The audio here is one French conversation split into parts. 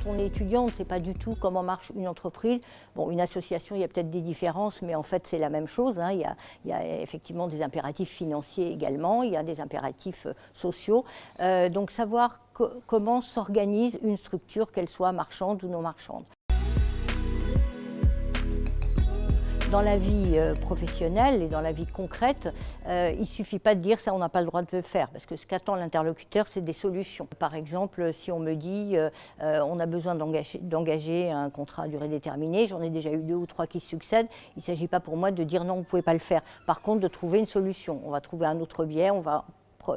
on est étudiant, on ne sait pas du tout comment marche une entreprise. Bon, une association, il y a peut-être des différences, mais en fait, c'est la même chose, hein. Il y a effectivement des impératifs financiers également, il y a des impératifs sociaux. Donc, savoir comment s'organise une structure, qu'elle soit marchande ou non marchande. Dans la vie professionnelle et dans la vie concrète, il ne suffit pas de dire ça, on n'a pas le droit de le faire, parce que ce qu'attend l'interlocuteur, c'est des solutions. Par exemple, si on me dit on a besoin d'engager un contrat à durée déterminée, j'en ai déjà eu 2 ou 3 qui succèdent, il ne s'agit pas pour moi de dire non, vous ne pouvez pas le faire. Par contre, de trouver une solution. On va trouver un autre biais, on va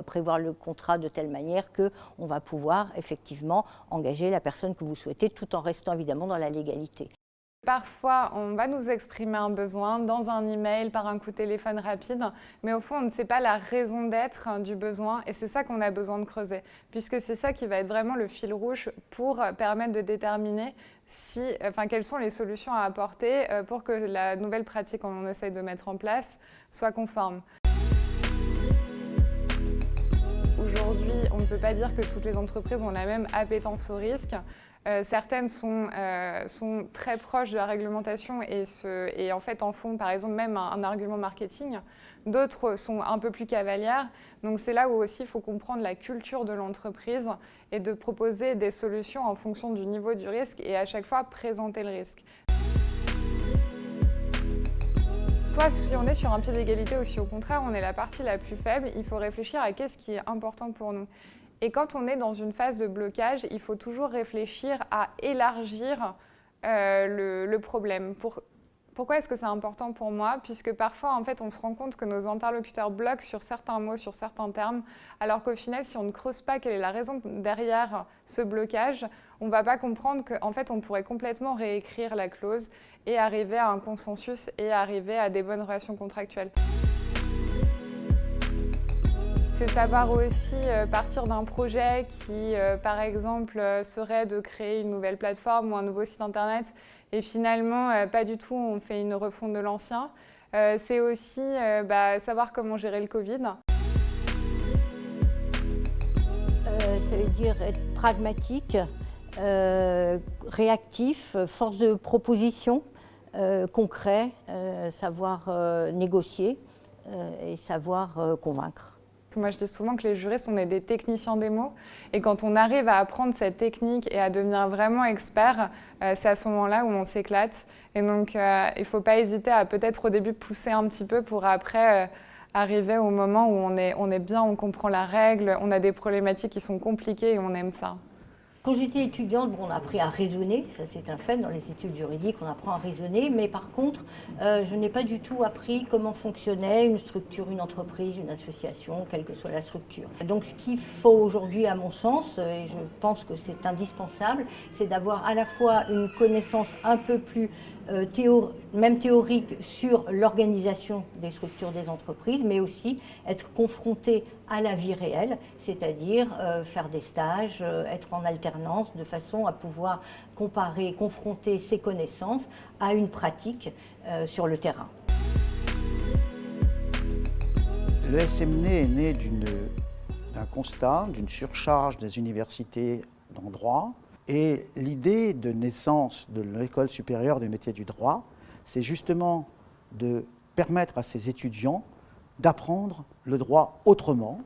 prévoir le contrat de telle manière qu'on va pouvoir effectivement engager la personne que vous souhaitez, tout en restant évidemment dans la légalité. Parfois, on va nous exprimer un besoin dans un email, par un coup de téléphone rapide, mais au fond, on ne sait pas la raison d'être du besoin et c'est ça qu'on a besoin de creuser, puisque c'est ça qui va être vraiment le fil rouge pour permettre de déterminer quelles sont les solutions à apporter pour que la nouvelle pratique qu'on essaye de mettre en place soit conforme. Aujourd'hui, on ne peut pas dire que toutes les entreprises ont la même appétence au risque. Certaines sont très proches de la réglementation et en fait en font par exemple même un argument marketing. D'autres sont un peu plus cavalières. Donc c'est là où aussi il faut comprendre la culture de l'entreprise et de proposer des solutions en fonction du niveau du risque et à chaque fois présenter le risque. Soit si on est sur un pied d'égalité ou si au contraire on est la partie la plus faible, il faut réfléchir à qu'est-ce qui est important pour nous. Et quand on est dans une phase de blocage, il faut toujours réfléchir à élargir le problème. Pourquoi est-ce que c'est important pour moi? Puisque parfois, en fait, on se rend compte que nos interlocuteurs bloquent sur certains mots, sur certains termes, alors qu'au final, si on ne creuse pas quelle est la raison derrière ce blocage, on ne va pas comprendre qu'en fait, on pourrait complètement réécrire la clause et arriver à un consensus et arriver à des bonnes relations contractuelles. C'est savoir aussi partir d'un projet qui, par exemple, serait de créer une nouvelle plateforme ou un nouveau site internet et finalement, pas du tout, on fait une refonte de l'ancien. C'est aussi savoir comment gérer le Covid. Ça veut dire être pragmatique, réactif, force de proposition, concret, savoir négocier et savoir convaincre. Moi, je dis souvent que les juristes, on est des techniciens des mots. Et quand on arrive à apprendre cette technique et à devenir vraiment expert, c'est à ce moment-là où on s'éclate. Et donc, il ne faut pas hésiter à peut-être au début pousser un petit peu pour après arriver au moment où on est bien, on comprend la règle, on a des problématiques qui sont compliquées et on aime ça. Quand j'étais étudiante, on a appris à raisonner, ça c'est un fait, dans les études juridiques, on apprend à raisonner, mais par contre, je n'ai pas du tout appris comment fonctionnait une structure, une entreprise, une association, quelle que soit la structure. Donc ce qu'il faut aujourd'hui, à mon sens, et je pense que c'est indispensable, c'est d'avoir à la fois une connaissance un peu plus même théorique sur l'organisation des structures des entreprises, mais aussi être confronté à la vie réelle, c'est-à-dire faire des stages, être en alternance, de façon à pouvoir comparer, confronter ses connaissances à une pratique sur le terrain. Le SMNE est né d'un constat, d'une surcharge des universités en droit. Et l'idée de naissance de l'École supérieure des métiers du droit, c'est justement de permettre à ces étudiants d'apprendre le droit autrement.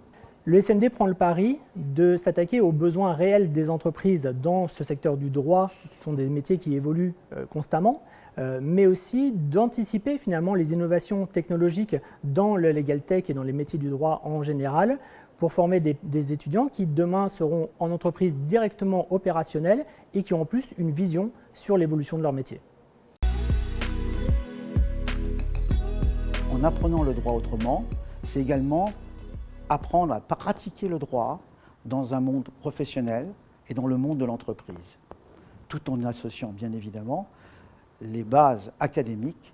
Le SMD prend le pari de s'attaquer aux besoins réels des entreprises dans ce secteur du droit, qui sont des métiers qui évoluent constamment, mais aussi d'anticiper finalement les innovations technologiques dans le legal tech et dans les métiers du droit en général, pour former des étudiants qui demain seront en entreprise directement opérationnels et qui ont en plus une vision sur l'évolution de leur métier. En apprenant le droit autrement, c'est également apprendre à pratiquer le droit dans un monde professionnel et dans le monde de l'entreprise, tout en associant bien évidemment les bases académiques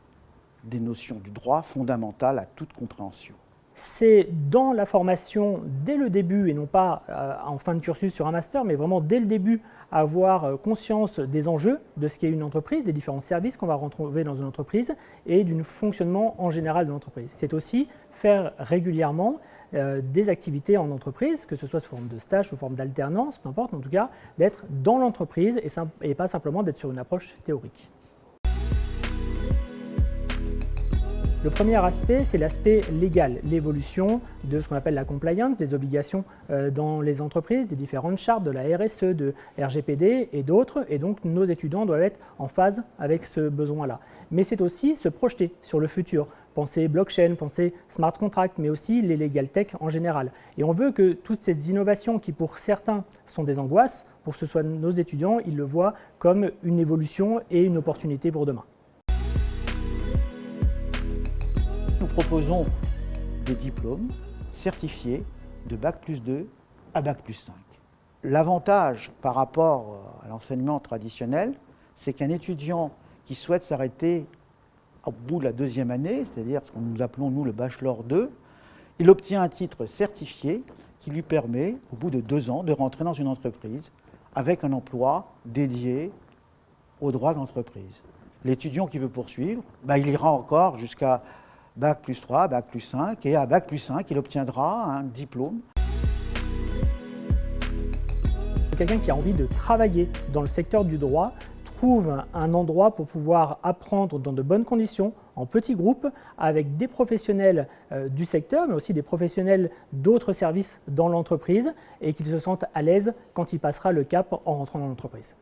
des notions du droit fondamentales à toute compréhension. C'est dans la formation dès le début, et non pas en fin de cursus sur un master, mais vraiment dès le début, avoir conscience des enjeux de ce qu'est une entreprise, des différents services qu'on va retrouver dans une entreprise et du fonctionnement en général de l'entreprise. C'est aussi faire régulièrement des activités en entreprise, que ce soit sous forme de stage, sous forme d'alternance, peu importe, en tout cas, d'être dans l'entreprise et pas simplement d'être sur une approche théorique. Le premier aspect, c'est l'aspect légal, l'évolution de ce qu'on appelle la compliance, des obligations dans les entreprises, des différentes chartes de la RSE, de RGPD et d'autres. Et donc, nos étudiants doivent être en phase avec ce besoin-là. Mais c'est aussi se projeter sur le futur. Penser blockchain, penser smart contract, mais aussi les legal tech en général. Et on veut que toutes ces innovations qui, pour certains, sont des angoisses, pour que ce soit nos étudiants, ils le voient comme une évolution et une opportunité pour demain. Nous proposons des diplômes certifiés de Bac+2 à Bac+5. L'avantage par rapport à l'enseignement traditionnel, c'est qu'un étudiant qui souhaite s'arrêter au bout de la deuxième année, c'est-à-dire ce que nous appelons nous le Bachelor 2, il obtient un titre certifié qui lui permet, au bout de 2 ans, de rentrer dans une entreprise avec un emploi dédié au droit de l'entreprise. L'étudiant qui veut poursuivre, il ira encore jusqu'à Bac+3, Bac+5, et à Bac+5, il obtiendra un diplôme. Quelqu'un qui a envie de travailler dans le secteur du droit trouve un endroit pour pouvoir apprendre dans de bonnes conditions, en petits groupes, avec des professionnels du secteur, mais aussi des professionnels d'autres services dans l'entreprise, et qu'il se sente à l'aise quand il passera le cap en rentrant dans l'entreprise.